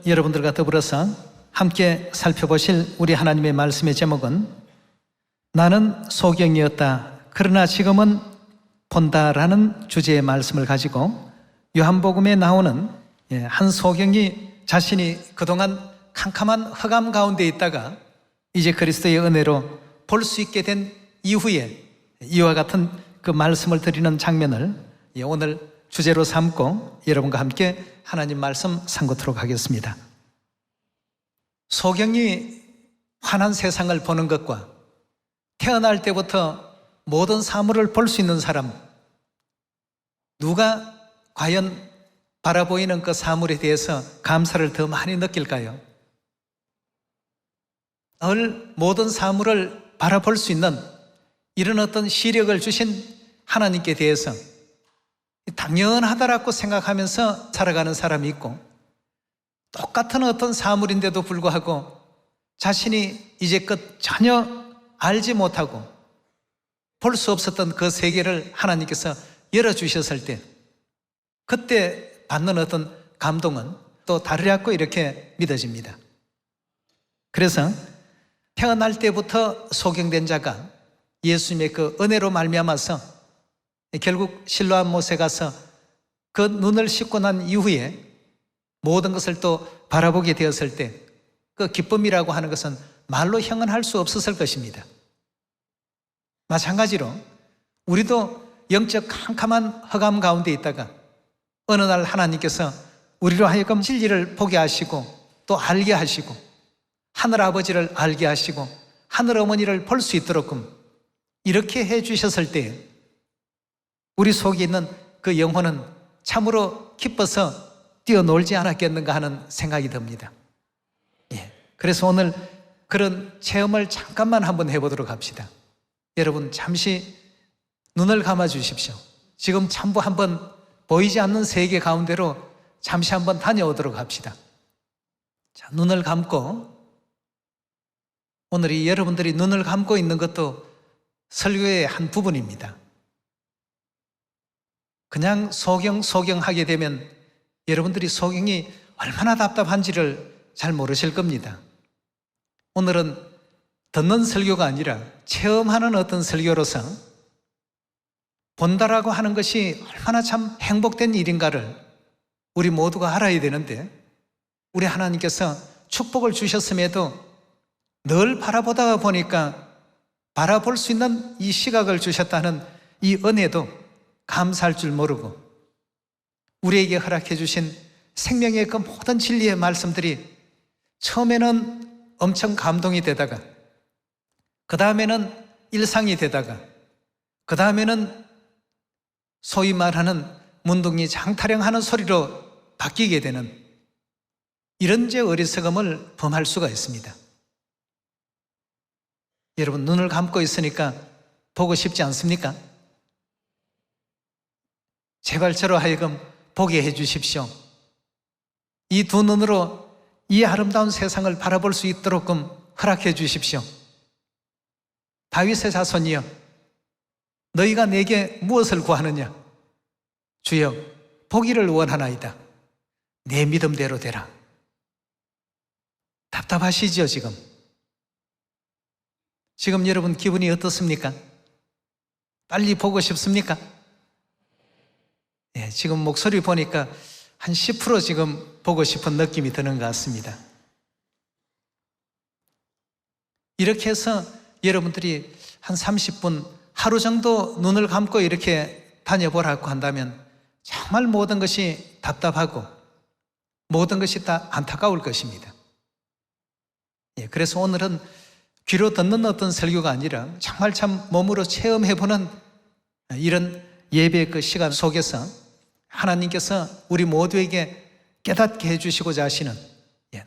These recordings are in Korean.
여러분들과 더불어서 함께 살펴보실 우리 하나님의 말씀의 제목은 나는 소경이었다 그러나 지금은 본다라는 주제의 말씀을 가지고 요한복음에 나오는 한 소경이 자신이 그동안 캄캄한 흑암 가운데 있다가 이제 그리스도의 은혜로 볼 수 있게 된 이후에 이와 같은 그 말씀을 드리는 장면을 오늘 주제로 삼고 여러분과 함께 하나님 말씀 상고토록 하겠습니다. 소경이 환한 세상을 보는 것과 태어날 때부터 모든 사물을 볼 수 있는 사람, 누가 과연 바라보이는 그 사물에 대해서 감사를 더 많이 느낄까요? 늘 모든 사물을 바라볼 수 있는 이런 어떤 시력을 주신 하나님께 대해서 당연하다라고 생각하면서 살아가는 사람이 있고, 똑같은 어떤 사물인데도 불구하고 자신이 이제껏 전혀 알지 못하고 볼 수 없었던 그 세계를 하나님께서 열어주셨을 때 그때 받는 어떤 감동은 또 다르다고 이렇게 믿어집니다. 그래서 태어날 때부터 소경된 자가 예수님의 그 은혜로 말미암아서 결국 실로암 못에 가서 그 눈을 씻고 난 이후에 모든 것을 또 바라보게 되었을 때 그 기쁨이라고 하는 것은 말로 형언할 수 없었을 것입니다. 마찬가지로 우리도 영적 캄캄한 흑암 가운데 있다가 어느 날 하나님께서 우리로 하여금 진리를 보게 하시고 또 알게 하시고 하늘 아버지를 알게 하시고 하늘 어머니를 볼 수 있도록끔 이렇게 해 주셨을 때 우리 속에 있는 그 영혼은 참으로 기뻐서 뛰어놀지 않았겠는가 하는 생각이 듭니다. 그래서 오늘 그런 체험을 잠깐만 한번 해보도록 합시다. 여러분 잠시 눈을 감아 주십시오. 지금 전부 한번 보이지 않는 세계 가운데로 잠시 한번 다녀오도록 합시다. 자, 눈을 감고 오늘 이 여러분들이 눈을 감고 있는 것도 설교의 한 부분입니다. 그냥 소경하게 되면 여러분들이 소경이 얼마나 답답한지를 잘 모르실 겁니다. 오늘은 듣는 설교가 아니라 체험하는 어떤 설교로서 본다라고 하는 것이 얼마나 참 행복된 일인가를 우리 모두가 알아야 되는데, 우리 하나님께서 축복을 주셨음에도 늘 바라보다가 보니까 바라볼 수 있는 이 시각을 주셨다는 이 은혜도 감사할 줄 모르고 우리에게 허락해 주신 생명의 그 모든 진리의 말씀들이 처음에는 엄청 감동이 되다가 그 다음에는 일상이 되다가 그 다음에는 소위 말하는 문둥이 장타령하는 소리로 바뀌게 되는 이런 제 어리석음을 범할 수가 있습니다. 여러분 눈을 감고 있으니까 보고 싶지 않습니까? 제발 저로 하여금 보게 해 주십시오. 이 두 눈으로 이 아름다운 세상을 바라볼 수 있도록끔 허락해 주십시오. 다윗의 자손이여, 너희가 내게 무엇을 구하느냐? 주여, 보기를 원하나이다. 내 믿음대로 되라. 답답하시죠 지금? 지금 여러분 기분이 어떻습니까? 빨리 보고 싶습니까? 지금 목소리 보니까 한 10% 지금 보고 싶은 느낌이 드는 것 같습니다. 이렇게 해서 여러분들이 한 30분 하루 정도 눈을 감고 이렇게 다녀보라고 한다면 정말 모든 것이 답답하고 모든 것이 다 안타까울 것입니다. 그래서 오늘은 귀로 듣는 어떤 설교가 아니라 정말 참 몸으로 체험해보는 이런 예배의 그 시간 속에서 하나님께서 우리 모두에게 깨닫게 해주시고자 하시는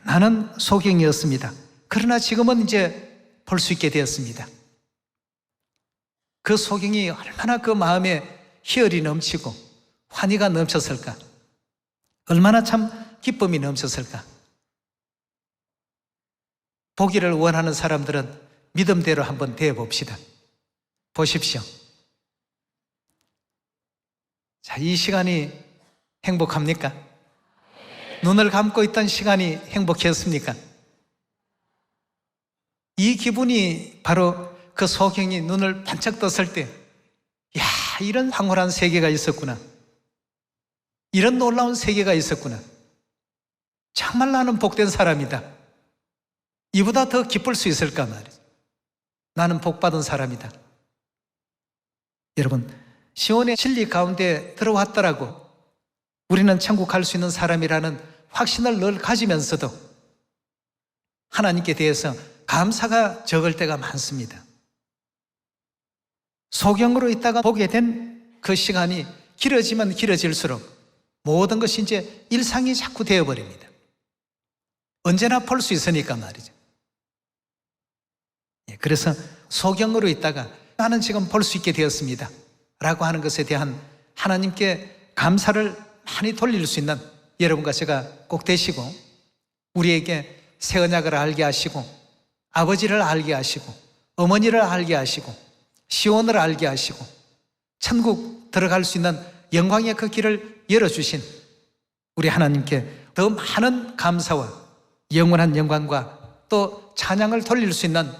나는 소경이었습니다. 그러나 지금은 이제 볼 수 있게 되었습니다. 그 소경이 얼마나 그 마음에 희열이 넘치고 환희가 넘쳤을까? 얼마나 참 기쁨이 넘쳤을까? 보기를 원하는 사람들은 믿음대로 한번 대해봅시다. 보십시오. 자, 이 시간이 행복합니까? 눈을 감고 있던 시간이 행복했습니까? 이 기분이 바로 그 소경이 눈을 반짝 떴을 때, 야, 이런 황홀한 세계가 있었구나. 이런 놀라운 세계가 있었구나. 정말 나는 복된 사람이다. 이보다 더 기쁠 수 있을까 말이죠. 나는 복받은 사람이다. 여러분, 시온의 진리 가운데 들어왔더라고 우리는 천국 갈 수 있는 사람이라는 확신을 늘 가지면서도 하나님께 대해서 감사가 적을 때가 많습니다. 소경으로 있다가 보게 된 그 시간이 길어지면 길어질수록 모든 것이 이제 일상이 자꾸 되어버립니다. 언제나 볼 수 있으니까 말이죠. 그래서 소경으로 있다가 나는 지금 볼 수 있게 되었습니다 라고 하는 것에 대한 하나님께 감사를 많이 돌릴 수 있는 여러분과 제가 꼭 되시고, 우리에게 새 언약을 알게 하시고 아버지를 알게 하시고 어머니를 알게 하시고 시온을 알게 하시고 천국 들어갈 수 있는 영광의 그 길을 열어주신 우리 하나님께 더 많은 감사와 영원한 영광과 또 찬양을 돌릴 수 있는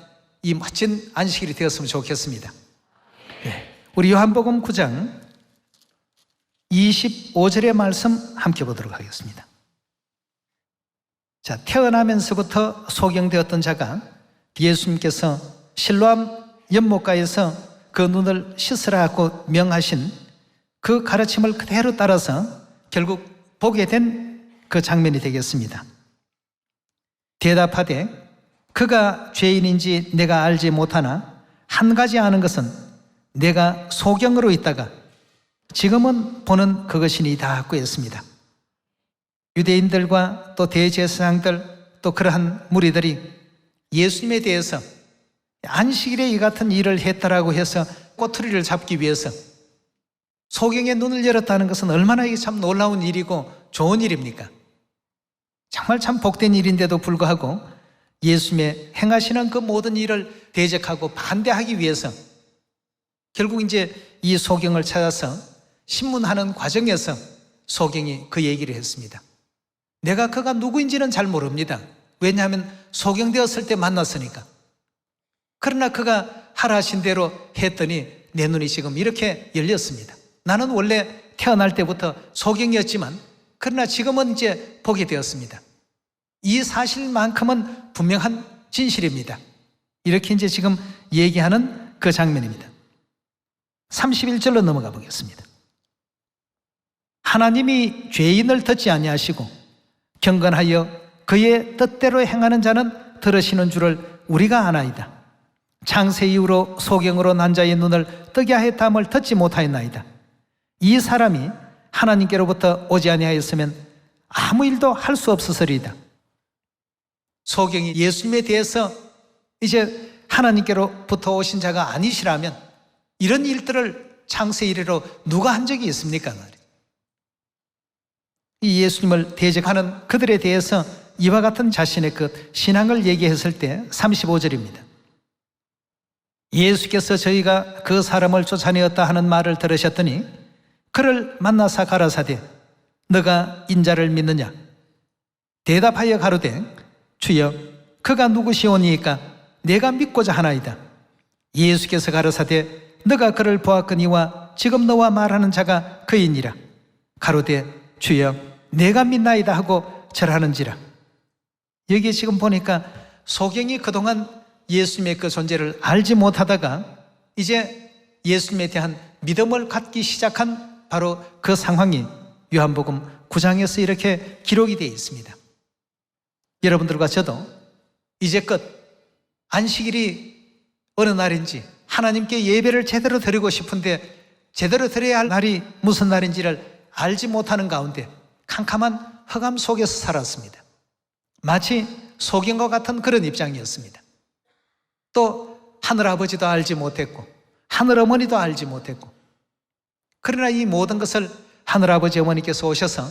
이 멋진 안식일이 되었으면 좋겠습니다. 우리 요한복음 9장 25절의 말씀 함께 보도록 하겠습니다. 자, 태어나면서부터 소경되었던 자가 예수님께서 실로암 연못가에서 그 눈을 씻으라고 명하신 그 가르침을 그대로 따라서 결국 보게 된 그 장면이 되겠습니다. 대답하되 그가 죄인인지 내가 알지 못하나 한 가지 아는 것은 내가 소경으로 있다가 지금은 보는 그것이니이다 하고 했습니다. 유대인들과 또 대제사장들 또 그러한 무리들이 예수님에 대해서 안식일에 이 같은 일을 했다라고 해서 꼬투리를 잡기 위해서 소경의 눈을 열었다는 것은 얼마나 이게 참 놀라운 일이고 좋은 일입니까? 정말 참 복된 일인데도 불구하고 예수님의 행하시는 그 모든 일을 대적하고 반대하기 위해서 결국 이제 이 소경을 찾아서 신문하는 과정에서 소경이 그 얘기를 했습니다. 내가 그가 누구인지는 잘 모릅니다. 왜냐하면 소경되었을 때 만났으니까. 그러나 그가 하라 하신 대로 했더니 내 눈이 지금 이렇게 열렸습니다. 나는 원래 태어날 때부터 소경이었지만 그러나 지금은 이제 보게 되었습니다. 이 사실만큼은 분명한 진실입니다. 이렇게 이제 지금 얘기하는 그 장면입니다. 31절로 넘어가 보겠습니다. 하나님이 죄인을 듣지 아니하시고 경건하여 그의 뜻대로 행하는 자는 들으시는 줄을 우리가 아나이다. 창세 이후로 소경으로 난 자의 눈을 뜨게 하였다함을 듣지 못하였나이다. 이 사람이 하나님께로부터 오지 아니하였으면 아무 일도 할 수 없었으리이다. 소경이 예수님에 대해서 이제 하나님께로부터 오신 자가 아니시라면 이런 일들을 창세 이래로 누가 한 적이 있습니까? 이 예수님을 대적하는 그들에 대해서 이와 같은 자신의 그 신앙을 얘기했을 때 35절입니다. 예수께서 저희가 그 사람을 쫓아내었다 하는 말을 들으셨더니 그를 만나사 가라사대 너가 인자를 믿느냐? 대답하여 가로되 주여 그가 누구시오니이까 내가 믿고자 하나이다. 예수께서 가라사대 너가 그를 보았거니와 지금 너와 말하는 자가 그이니라. 가로되 주여 내가 믿나이다 하고 절하는지라. 여기 지금 보니까 소경이 그동안 예수님의 그 존재를 알지 못하다가 이제 예수님에 대한 믿음을 갖기 시작한 바로 그 상황이 요한복음 9장에서 이렇게 기록이 되어 있습니다. 여러분들과 저도 이제껏 안식일이 어느 날인지 하나님께 예배를 제대로 드리고 싶은데 제대로 드려야 할 날이 무슨 날인지를 알지 못하는 가운데 캄캄한 흑암 속에서 살았습니다. 마치 소경과 같은 그런 입장이었습니다. 또 하늘아버지도 알지 못했고 하늘어머니도 알지 못했고, 그러나 이 모든 것을 하늘아버지 어머니께서 오셔서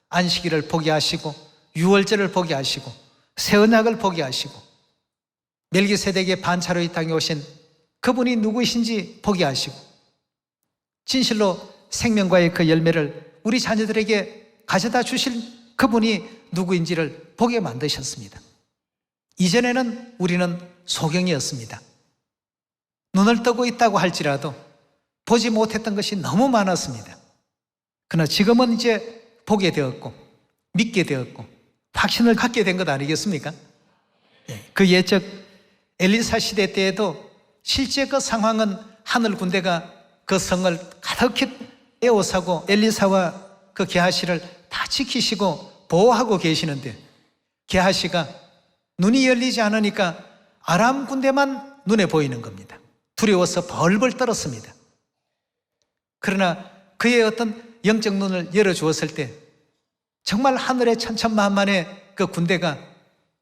안식일을 보게 하시고 유월절을 보게 하시고 새 언약을 보게 하시고 멜기세덱의 반차로 이 땅에 오신 그분이 누구이신지 보게 하시고 진실로 생명과의 그 열매를 우리 자녀들에게 가져다 주실 그분이 누구인지를 보게 만드셨습니다. 이전에는 우리는 소경이었습니다. 눈을 뜨고 있다고 할지라도 보지 못했던 것이 너무 많았습니다. 그러나 지금은 이제 보게 되었고 믿게 되었고 확신을 갖게 된 것 아니겠습니까? 그 옛적 엘리사 시대 때에도 실제 그 상황은 하늘 군대가 그 성을 가득히 에워싸고 엘리사와 그 게하시를 다 지키시고 보호하고 계시는데 게하시가 눈이 열리지 않으니까 아람 군대만 눈에 보이는 겁니다. 두려워서 벌벌 떨었습니다. 그러나 그의 어떤 영적 눈을 열어주었을 때 정말 하늘의 천천만만의 그 군대가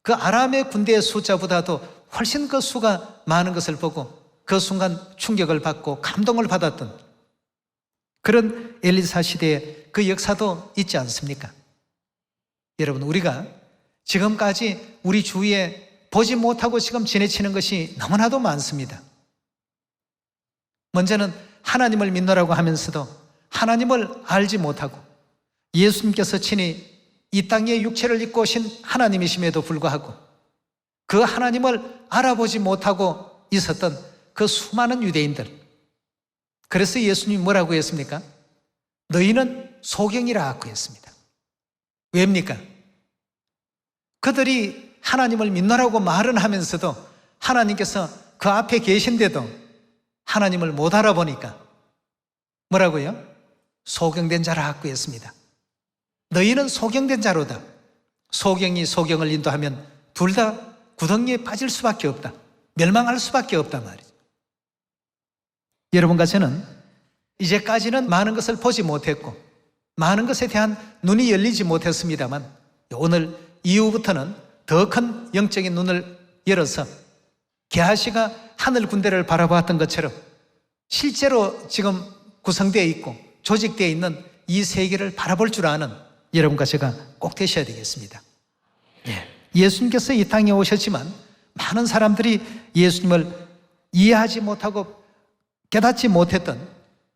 그 아람의 군대의 숫자보다도 훨씬 그 수가 많은 것을 보고 그 순간 충격을 받고 감동을 받았던 그런 엘리사 시대의 그 역사도 있지 않습니까? 여러분, 우리가 지금까지 우리 주위에 보지 못하고 지금 지내치는 것이 너무나도 많습니다. 먼저는 하나님을 믿노라고 하면서도 하나님을 알지 못하고 예수님께서 친히 이 땅에 육체를 입고 오신 하나님이심에도 불구하고 그 하나님을 알아보지 못하고 있었던 그 수많은 유대인들, 그래서 예수님이 뭐라고 했습니까? 너희는 소경이라고 했습니다. 왜입니까? 그들이 하나님을 믿노라고 말은 하면서도 하나님께서 그 앞에 계신데도 하나님을 못 알아보니까 뭐라고요? 소경된 자라고 했습니다. 너희는 소경된 자로다. 소경이 소경을 인도하면 둘 다 구덩이에 빠질 수밖에 없다. 멸망할 수밖에 없단 말이죠. 여러분과 저는 이제까지는 많은 것을 보지 못했고 많은 것에 대한 눈이 열리지 못했습니다만 오늘 이후부터는 더 큰 영적인 눈을 열어서 게하시가 하늘 군대를 바라보았던 것처럼 실제로 지금 구성되어 있고 조직되어 있는 이 세계를 바라볼 줄 아는 여러분과 제가 꼭 되셔야 되겠습니다. 예수님께서 이 땅에 오셨지만 많은 사람들이 예수님을 이해하지 못하고 깨닫지 못했던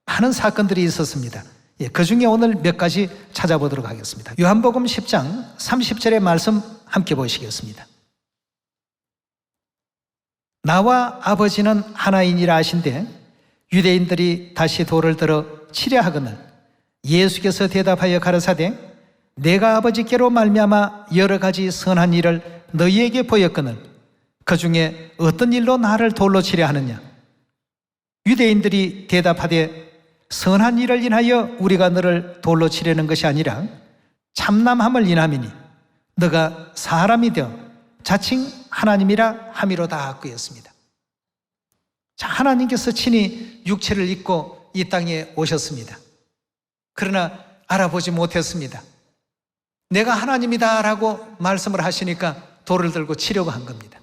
많은 사건들이 있었습니다. 그 중에 오늘 몇 가지 찾아보도록 하겠습니다. 요한복음 10장 30절의 말씀 함께 보시겠습니다. 나와 아버지는 하나이니라 하신대 유대인들이 다시 돌을 들어 치려 하거늘 예수께서 대답하여 가라사대 내가 아버지께로 말미암아 여러 가지 선한 일을 너희에게 보였거늘 그 중에 어떤 일로 나를 돌로 치려 하느냐. 유대인들이 대답하되 선한 일을 인하여 우리가 너를 돌로 치려는 것이 아니라 참남함을 인함이니 너가 사람이 되어 자칭 하나님이라 함이로다 하고 했습니다. 자, 하나님께서 친히 육체를 입고 이 땅에 오셨습니다. 그러나 알아보지 못했습니다. 내가 하나님이다 라고 말씀을 하시니까 돌을 들고 치려고 한 겁니다.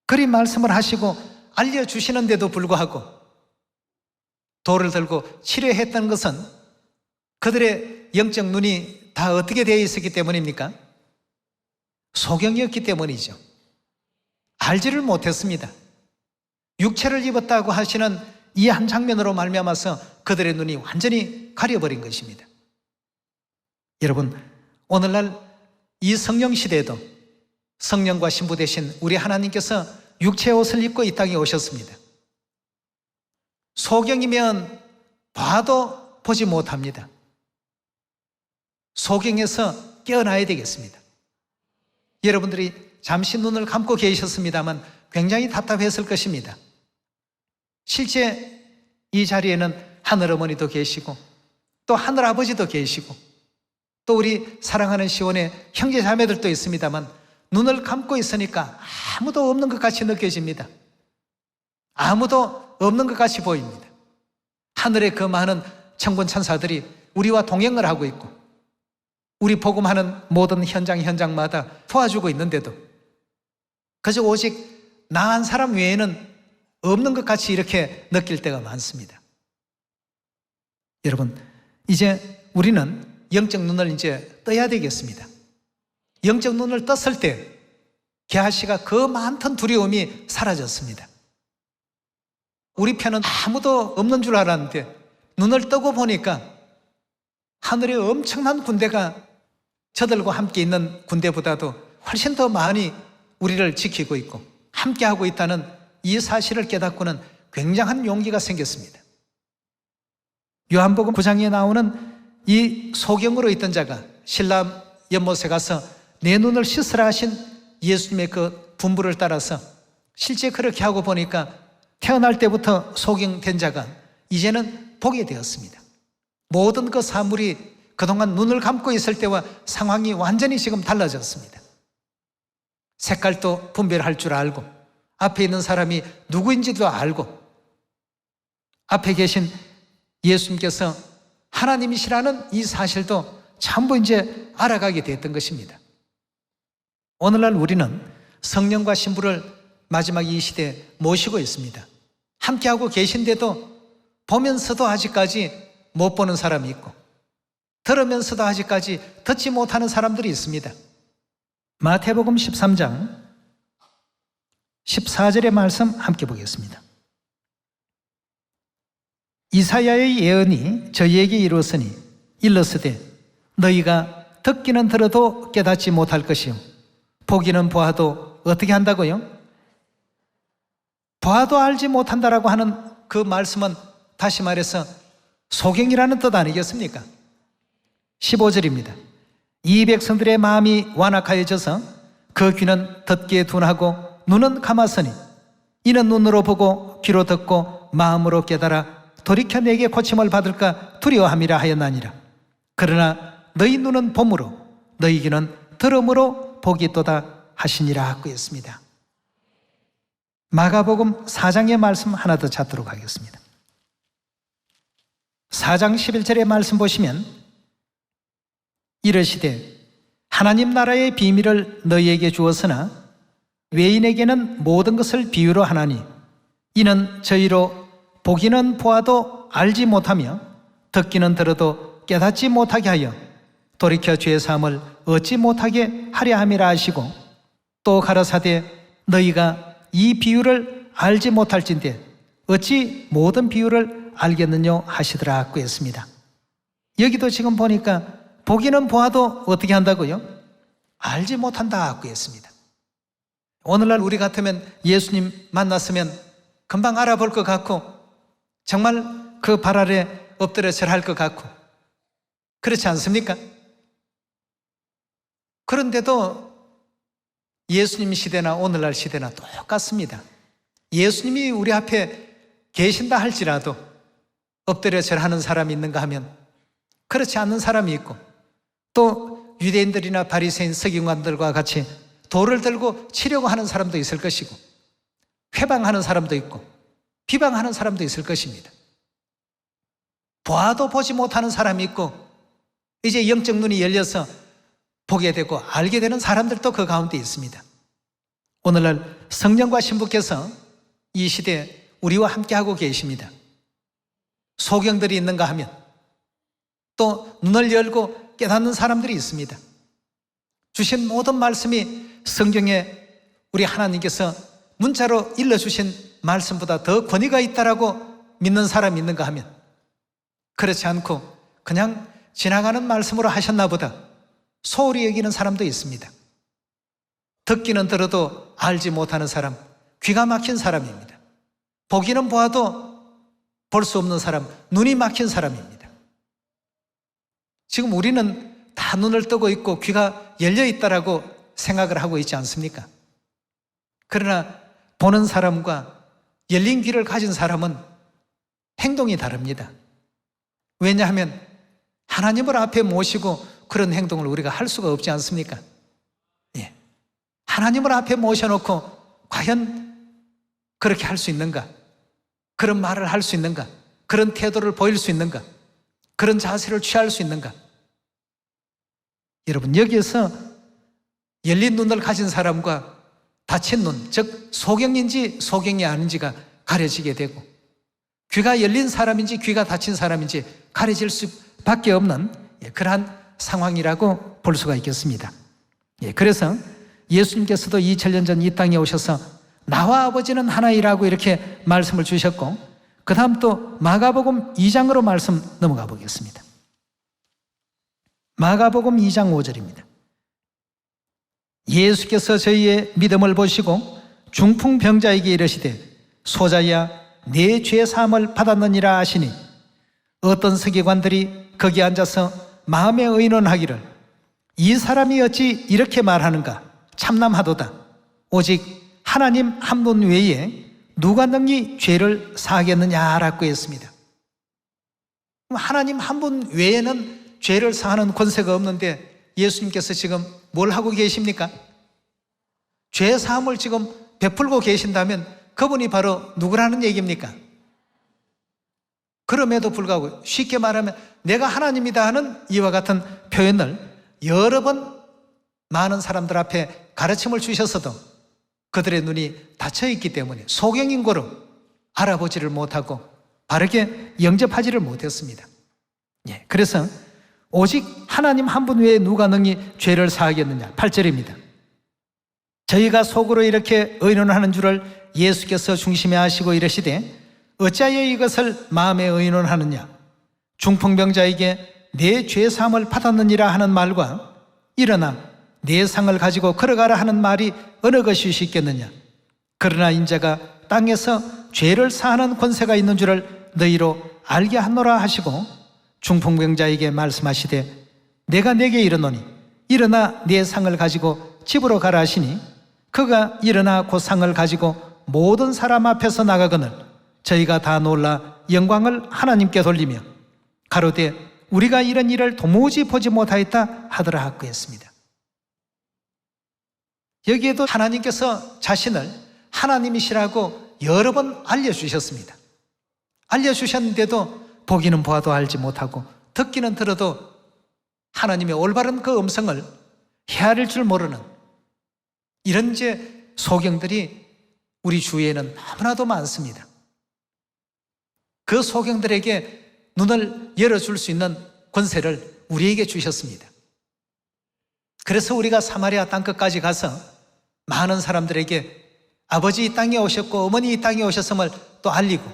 그리 말씀을 하시고 알려주시는데도 불구하고 돌을 들고 치려 했던 것은 그들의 영적 눈이 다 어떻게 되어 있었기 때문입니까? 소경이었기 때문이죠. 알지를 못했습니다. 육체를 입었다고 하시는 이 한 장면으로 말미암아서 그들의 눈이 완전히 가려버린 것입니다. 여러분, 오늘날 이 성령 시대에도 성령과 신부 되신 우리 하나님께서 육체의 옷을 입고 이 땅에 오셨습니다. 소경이면 봐도 보지 못합니다. 소경에서 깨어나야 되겠습니다. 여러분들이 잠시 눈을 감고 계셨습니다만 굉장히 답답했을 것입니다. 실제 이 자리에는 하늘어머니도 계시고 또 하늘아버지도 계시고 또 우리 사랑하는 시온의 형제자매들도 있습니다만 눈을 감고 있으니까 아무도 없는 것 같이 느껴집니다. 아무도 없는 것 같이 보입니다. 하늘의 그 많은 천군 천사들이 우리와 동행을 하고 있고 우리 복음하는 모든 현장마다 도와주고 있는데도 그저 오직 나 한 사람 외에는 없는 것 같이 이렇게 느낄 때가 많습니다. 여러분, 이제 우리는 영적 눈을 이제 떠야 되겠습니다. 영적 눈을 떴을 때 게하시가 그 많던 두려움이 사라졌습니다. 우리 편은 아무도 없는 줄 알았는데 눈을 뜨고 보니까 하늘에 엄청난 군대가 저들과 함께 있는 군대보다도 훨씬 더 많이 우리를 지키고 있고 함께하고 있다는 이 사실을 깨닫고는 굉장한 용기가 생겼습니다. 요한복음 9장에 나오는 이 소경으로 있던 자가 실람 연못에 가서 내 눈을 씻으라 하신 예수님의 그 분부를 따라서 실제 그렇게 하고 보니까 태어날 때부터 소경된 자가 이제는 보게 되었습니다. 모든 그 사물이 그동안 눈을 감고 있을 때와 상황이 완전히 지금 달라졌습니다. 색깔도 분별할 줄 알고 앞에 있는 사람이 누구인지도 알고 앞에 계신 예수님께서 하나님이시라는 이 사실도 전부 이제 알아가게 됐던 것입니다. 오늘날 우리는 성령과 신부를 마지막 이 시대에 모시고 있습니다. 함께하고 계신데도 보면서도 아직까지 못 보는 사람이 있고 들으면서도 아직까지 듣지 못하는 사람들이 있습니다. 마태복음 13장 14절의 말씀 함께 보겠습니다. 이사야의 예언이 저희에게 이루었으니 일렀으되 너희가 듣기는 들어도 깨닫지 못할 것이요 보기는 보아도 어떻게 한다고요? 보아도 알지 못한다라고 하는 그 말씀은 다시 말해서 소경이라는 뜻 아니겠습니까? 15절입니다. 이 백성들의 마음이 완악하여져서 그 귀는 듣기에 둔하고 눈은 감았으니 이는 눈으로 보고 귀로 듣고 마음으로 깨달아 돌이켜 내게 고침을 받을까 두려워함이라 하였나니라. 그러나 너희 눈은 봄으로 너희 귀는 들음으로 보기도다 하시니라 하고 있습니다. 마가복음 4장의 말씀 하나 더 찾도록 하겠습니다. 4장 11절의 말씀 보시면 이르시되 하나님 나라의 비밀을 너희에게 주었으나 외인에게는 모든 것을 비유로 하나니 이는 저희로 보기는 보아도 알지 못하며 듣기는 들어도 깨닫지 못하게 하여 돌이켜 죄 사함을 얻지 못하게 하려 함이라 하시고 또 가라사대 너희가 이 비유를 알지 못할진대 어찌 모든 비유를 알겠느냐 하시더라 하고 했습니다. 여기도 지금 보니까 보기는 보아도 어떻게 한다고요? 알지 못한다 하고 했습니다. 오늘날 우리 같으면 예수님 만났으면 금방 알아볼 것 같고 정말 그 발 아래 엎드려 절할 것 같고 그렇지 않습니까? 그런데도 예수님 시대나 오늘날 시대나 똑같습니다. 예수님이 우리 앞에 계신다 할지라도 엎드려 절하는 사람이 있는가 하면 그렇지 않는 사람이 있고 또 유대인들이나 바리새인 서기관들과 같이 돌을 들고 치려고 하는 사람도 있을 것이고 회방하는 사람도 있고 비방하는 사람도 있을 것입니다. 보아도 보지 못하는 사람이 있고 이제 영적 눈이 열려서 보게 되고 알게 되는 사람들도 그 가운데 있습니다. 오늘날 성령과 신부께서 이 시대에 우리와 함께하고 계십니다. 소경들이 있는가 하면 또 눈을 열고 깨닫는 사람들이 있습니다. 주신 모든 말씀이 성경에 우리 하나님께서 문자로 일러주신 말씀보다 더 권위가 있다라고 믿는 사람이 있는가 하면 그렇지 않고 그냥 지나가는 말씀으로 하셨나 보다 소홀히 여기는 사람도 있습니다. 듣기는 들어도 알지 못하는 사람, 귀가 막힌 사람입니다. 보기는 보아도 볼 수 없는 사람, 눈이 막힌 사람입니다. 지금 우리는 다 눈을 뜨고 있고 귀가 열려 있다라고 생각을 하고 있지 않습니까? 그러나 보는 사람과 열린 귀를 가진 사람은 행동이 다릅니다. 왜냐하면 하나님을 앞에 모시고 그런 행동을 우리가 할 수가 없지 않습니까? 예. 하나님을 앞에 모셔놓고 과연 그렇게 할 수 있는가? 그런 말을 할 수 있는가? 그런 태도를 보일 수 있는가? 그런 자세를 취할 수 있는가? 여러분, 여기에서 열린 눈을 가진 사람과 닫힌 눈, 즉 소경인지 소경이 아닌지가 가려지게 되고 귀가 열린 사람인지 귀가 닫힌 사람인지 가려질 수밖에 없는 그러한 상황이라고 볼 수가 있겠습니다. 그래서 예수님께서도 2000년 전 이 땅에 오셔서 나와 아버지는 하나이라고 이렇게 말씀을 주셨고 그 다음 또 마가복음 2장으로 말씀 넘어가 보겠습니다. 마가복음 2장 5절입니다. 예수께서 저희의 믿음을 보시고 중풍병자에게 이르시되 소자야 내 죄 사함을 받았느니라 하시니 어떤 서기관들이 거기 앉아서 마음에 의논하기를 이 사람이 어찌 이렇게 말하는가 참남하도다. 오직 하나님 한 분 외에 누가 능히 죄를 사하겠느냐라고 했습니다. 하나님 한 분 외에는 죄를 사하는 권세가 없는데 예수님께서 지금 뭘 하고 계십니까? 죄 사함을 지금 베풀고 계신다면 그분이 바로 누구라는 얘기입니까? 그럼에도 불구하고 쉽게 말하면 내가 하나님이다 하는 이와 같은 표현을 여러 번 많은 사람들 앞에 가르침을 주셨어도 그들의 눈이 닫혀 있기 때문에 소경인고로 알아보지를 못하고 바르게 영접하지를 못했습니다. 그래서 오직 하나님 한 분 외에 누가 능히 죄를 사하겠느냐 8절입니다. 저희가 속으로 이렇게 의논하는 줄을 예수께서 중심에 하시고 이르시되 어찌하여 이것을 마음에 의논하느냐 중풍병자에게 내 죄 사함을 받았느니라 하는 말과 일어나 내 상을 가지고 걸어가라 하는 말이 어느 것이 쉽겠느냐 그러나 인자가 땅에서 죄를 사하는 권세가 있는 줄을 너희로 알게 하노라 하시고 중풍병자에게 말씀하시되 내가 네게 이르노니 일어나 내 상을 가지고 집으로 가라 하시니 그가 일어나 그 상을 가지고 모든 사람 앞에서 나가거늘 저희가 다 놀라 영광을 하나님께 돌리며 가로되 우리가 이런 일을 도무지 보지 못하였다 하더라 하고 했습니다. 여기에도 하나님께서 자신을 하나님이시라고 여러 번 알려주셨습니다. 알려주셨는데도 보기는 보아도 알지 못하고 듣기는 들어도 하나님의 올바른 그 음성을 헤아릴 줄 모르는 이런 소경들이 우리 주위에는 너무나도 많습니다. 그 소경들에게 눈을 열어줄 수 있는 권세를 우리에게 주셨습니다. 그래서 우리가 사마리아 땅끝까지 가서 많은 사람들에게 아버지 이 땅에 오셨고 어머니 이 땅에 오셨음을 또 알리고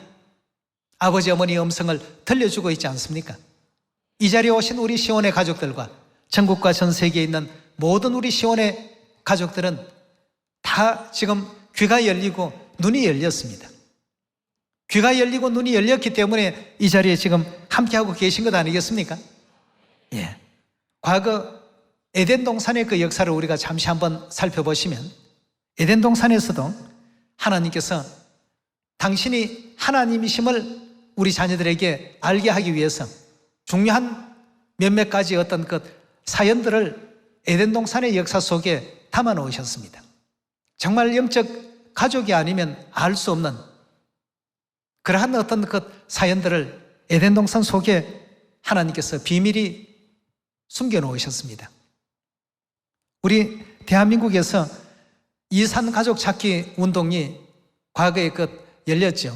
아버지 어머니의 음성을 들려주고 있지 않습니까? 이 자리에 오신 우리 시온의 가족들과 전국과 전 세계에 있는 모든 우리 시온의 가족들은 다 지금 귀가 열리고 눈이 열렸습니다. 귀가 열리고 눈이 열렸기 때문에 이 자리에 지금 함께하고 계신 것 아니겠습니까? 과거 에덴 동산의 그 역사를 우리가 잠시 한번 살펴보시면 에덴 동산에서도 하나님께서 당신이 하나님이심을 우리 자녀들에게 알게 하기 위해서 중요한 몇몇 가지 어떤 그 사연들을 에덴 동산의 역사 속에 담아 놓으셨습니다. 정말 영적 가족이 아니면 알 수 없는 그러한 어떤 그 사연들을 에덴 동산 속에 하나님께서 비밀히 숨겨 놓으셨습니다. 우리 대한민국에서 이산 가족 찾기 운동이 과거에 열렸죠.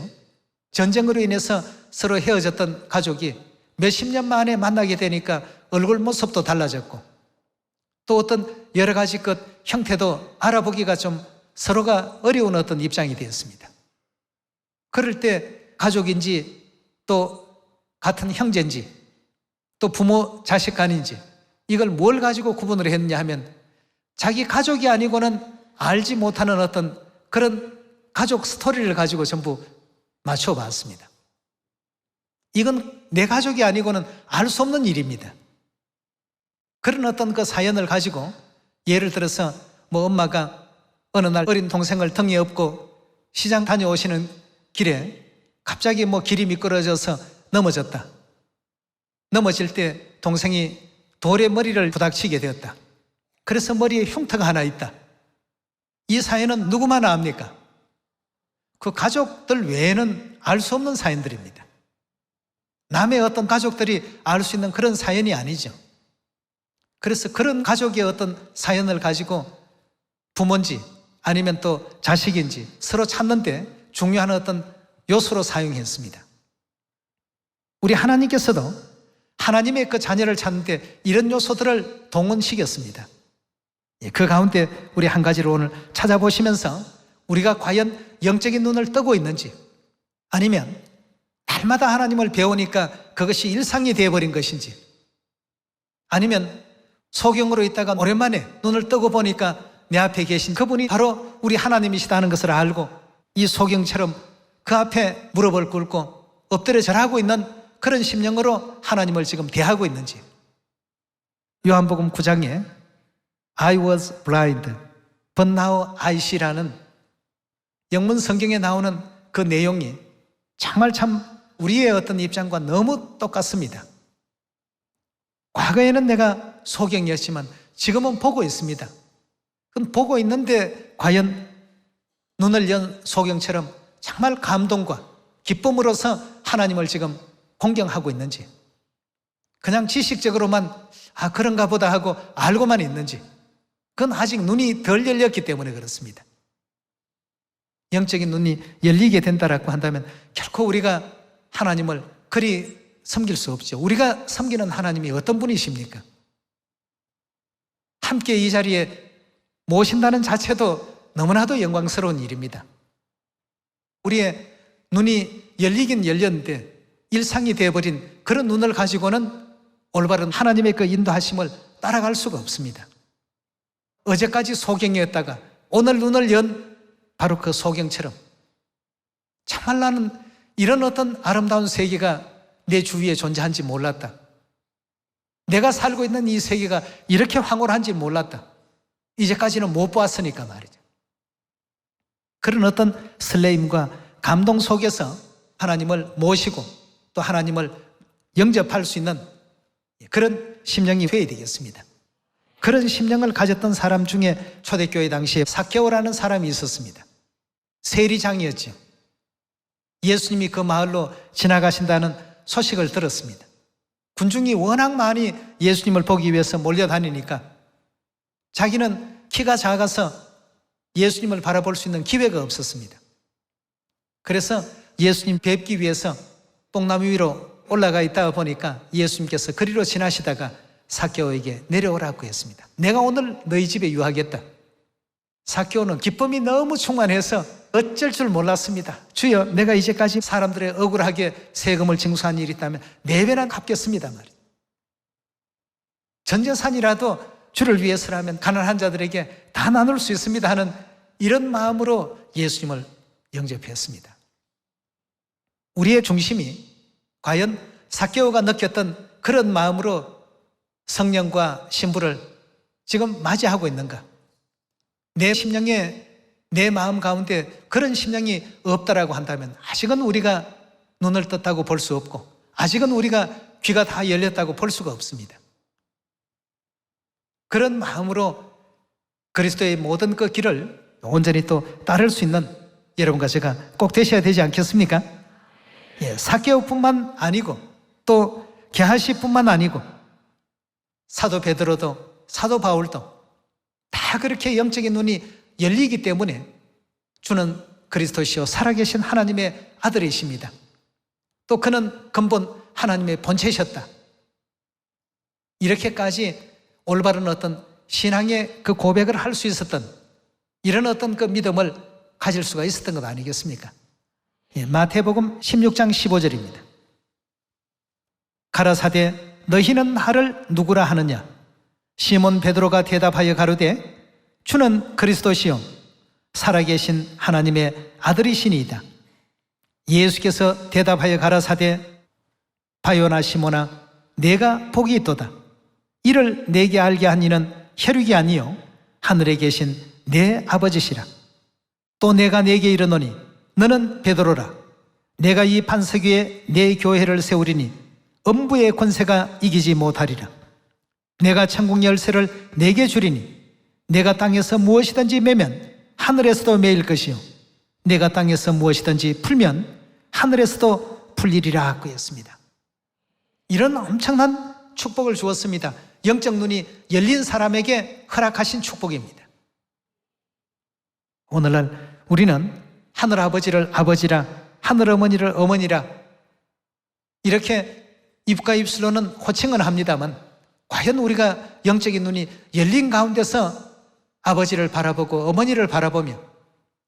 전쟁으로 인해서 서로 헤어졌던 가족이 몇십 년 만에 만나게 되니까 얼굴 모습도 달라졌고 또 어떤 여러 가지 형태도 알아보기가 좀 서로가 어려운 어떤 입장이 되었습니다. 그럴 때 가족인지 또 같은 형제인지 또 부모 자식 간인지 이걸 뭘 가지고 구분을 했느냐 하면 자기 가족이 아니고는 알지 못하는 어떤 그런 가족 스토리를 가지고 전부 맞춰봤습니다. 이건 내 가족이 아니고는 알 수 없는 일입니다. 그런 어떤 그 사연을 가지고 예를 들어서 엄마가 어느 날 어린 동생을 등에 업고 시장 다녀오시는 길에 갑자기 길이 미끄러져서 넘어졌다. 넘어질 때 동생이 돌에 머리를 부닥치게 되었다. 그래서 머리에 흉터가 하나 있다. 이 사연은 누구만 압니까? 그 가족들 외에는 알 수 없는 사연들입니다. 남의 어떤 가족들이 알 수 있는 그런 사연이 아니죠. 그래서 그런 가족의 어떤 사연을 가지고 부모인지 아니면 또 자식인지 서로 찾는데 중요한 어떤 요소로 사용했습니다. 우리 하나님께서도 하나님의 그 자녀를 찾는데 이런 요소들을 동원시켰습니다. 그 가운데 우리 한 가지를 오늘 찾아보시면서 우리가 과연 영적인 눈을 뜨고 있는지 아니면 날마다 하나님을 배우니까 그것이 일상이 되어버린 것인지 아니면 소경으로 있다가 오랜만에 눈을 뜨고 보니까 내 앞에 계신 그분이 바로 우리 하나님이시다는 것을 알고 이 소경처럼 그 앞에 무릎을 꿇고 엎드려 절하고 있는 그런 심령으로 하나님을 지금 대하고 있는지. 요한복음 9장에 I was blind, but now I see라는 영문 성경에 나오는 그 내용이 정말 참 우리의 어떤 입장과 너무 똑같습니다. 과거에는 내가 소경이었지만 지금은 보고 있습니다. 그럼 보고 있는데 과연 눈을 연 소경처럼 정말 감동과 기쁨으로서 하나님을 지금 공경하고 있는지, 그냥 지식적으로만 그런가 보다 하고 알고만 있는지, 그건 아직 눈이 덜 열렸기 때문에 그렇습니다. 영적인 눈이 열리게 된다라고 한다면 결코 우리가 하나님을 그리 섬길 수 없죠. 우리가 섬기는 하나님이 어떤 분이십니까? 함께 이 자리에 모신다는 자체도 너무나도 영광스러운 일입니다. 우리의 눈이 열리긴 열렸는데 일상이 되어버린 그런 눈을 가지고는 올바른 하나님의 그 인도하심을 따라갈 수가 없습니다. 어제까지 소경이었다가 오늘 눈을 연 바로 그 소경처럼 정말 나는 이런 어떤 아름다운 세계가 내 주위에 존재한지 몰랐다. 내가 살고 있는 이 세계가 이렇게 황홀한지 몰랐다. 이제까지는 못 보았으니까 말이죠. 그런 어떤 설레임과 감동 속에서 하나님을 모시고 또 하나님을 영접할 수 있는 그런 심령이 되어야 되겠습니다. 그런 심령을 가졌던 사람 중에 초대교회 당시에 삭개오라는 사람이 있었습니다. 세리장이었죠. 예수님이 그 마을로 지나가신다는 소식을 들었습니다. 군중이 워낙 많이 예수님을 보기 위해서 몰려다니니까 자기는 키가 작아서 예수님을 바라볼 수 있는 기회가 없었습니다. 그래서 예수님 뵙기 위해서 뽕나무 위로 올라가 있다 보니까 예수님께서 그리로 지나시다가 삭개오에게 내려오라고 했습니다. 내가 오늘 너희 집에 유하겠다. 삭개오는 기쁨이 너무 충만해서 어쩔 줄 몰랐습니다. 주여, 내가 이제까지 사람들의 억울하게 세금을 징수한 일이 있다면 4배나 갚겠습니다 말이죠. 전 재산이라도 주를 위해서라면 가난한 자들에게 다 나눌 수 있습니다 하는 이런 마음으로 예수님을 영접했습니다. 우리의 중심이 과연 삭개오가 느꼈던 그런 마음으로 성령과 신부를 지금 맞이하고 있는가? 내 심령에, 내 마음 가운데 그런 심령이 없다라고 한다면 아직은 우리가 눈을 떴다고 볼 수 없고 아직은 우리가 귀가 다 열렸다고 볼 수가 없습니다. 그런 마음으로 그리스도의 모든 그 길을 온전히 또 따를 수 있는 여러분과 제가 꼭 되셔야 되지 않겠습니까? 삭개오뿐만 아니고 또 게하시뿐만 아니고 사도 베드로도 사도 바울도 다 그렇게 영적인 눈이 열리기 때문에 주는 그리스도시요 살아계신 하나님의 아들이십니다. 또 그는 근본 하나님의 본체셨다. 이렇게까지 올바른 어떤 신앙의 그 고백을 할 수 있었던 이런 어떤 그 믿음을 가질 수가 있었던 것 아니겠습니까? 마태복음 16장 15절입니다. 가라사대 너희는 나를 누구라 하느냐? 시몬 베드로가 대답하여 가로되 주는 그리스도시요 살아계신 하나님의 아들이시니이다. 예수께서 대답하여 가라사대 바요나 시몬아 내가 복이 있도다. 이를 내게 알게 한 이는 혈육이 아니요 하늘에 계신 내 아버지시라. 또 내가 내게 이르노니 너는 베드로라. 내가 이 반석 위에 내 교회를 세우리니 음부의 권세가 이기지 못하리라. 내가 천국 열쇠를 내게 주리니 내가 땅에서 무엇이든지 매면 하늘에서도 매일 것이요 내가 땅에서 무엇이든지 풀면 하늘에서도 풀리리라 하고 했습니다. 이런 엄청난 축복을 주었습니다. 영적 눈이 열린 사람에게 허락하신 축복입니다. 오늘날 우리는 하늘 아버지를 아버지라 하늘 어머니를 어머니라 이렇게 입과 입술로는 호칭을 합니다만 과연 우리가 영적인 눈이 열린 가운데서 아버지를 바라보고 어머니를 바라보며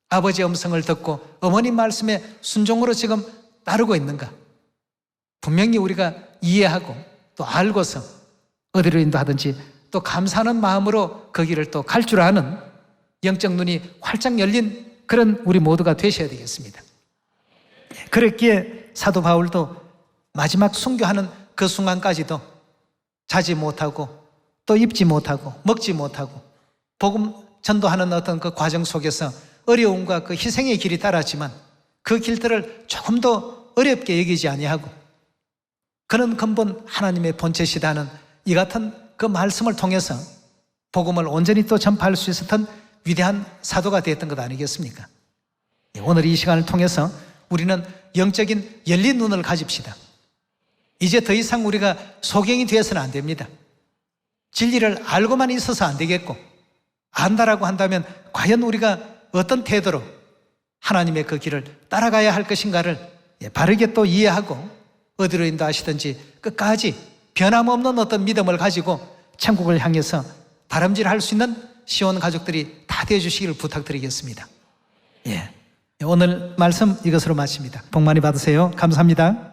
아버지의 음성을 듣고 어머니 말씀에 순종으로 지금 따르고 있는가? 분명히 우리가 이해하고 또 알고서 어디로 인도하든지 또 감사하는 마음으로 그 길을 또 갈 줄 아는 영적 눈이 활짝 열린 그런 우리 모두가 되셔야 되겠습니다. 그랬기에 사도 바울도 마지막 순교하는 그 순간까지도 자지 못하고 또 입지 못하고 먹지 못하고 복음 전도하는 어떤 그 과정 속에서 어려움과 그 희생의 길이 따랐지만 그 길들을 조금 더 어렵게 여기지 아니하고 그는 근본 하나님의 본체시다는 이 같은 그 말씀을 통해서 복음을 온전히 또 전파할 수 있었던 위대한 사도가 되었던 것 아니겠습니까? 오늘 이 시간을 통해서 우리는 영적인 열린 눈을 가집시다. 이제 더 이상 우리가 소경이 되어서는 안 됩니다. 진리를 알고만 있어서 안 되겠고 안다라고 한다면 과연 우리가 어떤 태도로 하나님의 그 길을 따라가야 할 것인가를 바르게 또 이해하고 어디로 인도하시든지 끝까지 변함없는 어떤 믿음을 가지고 천국을 향해서 다름질할 수 있는 시온 가족들이 다 되어주시기를 부탁드리겠습니다. 오늘 말씀 이것으로 마칩니다. 복 많이 받으세요. 감사합니다.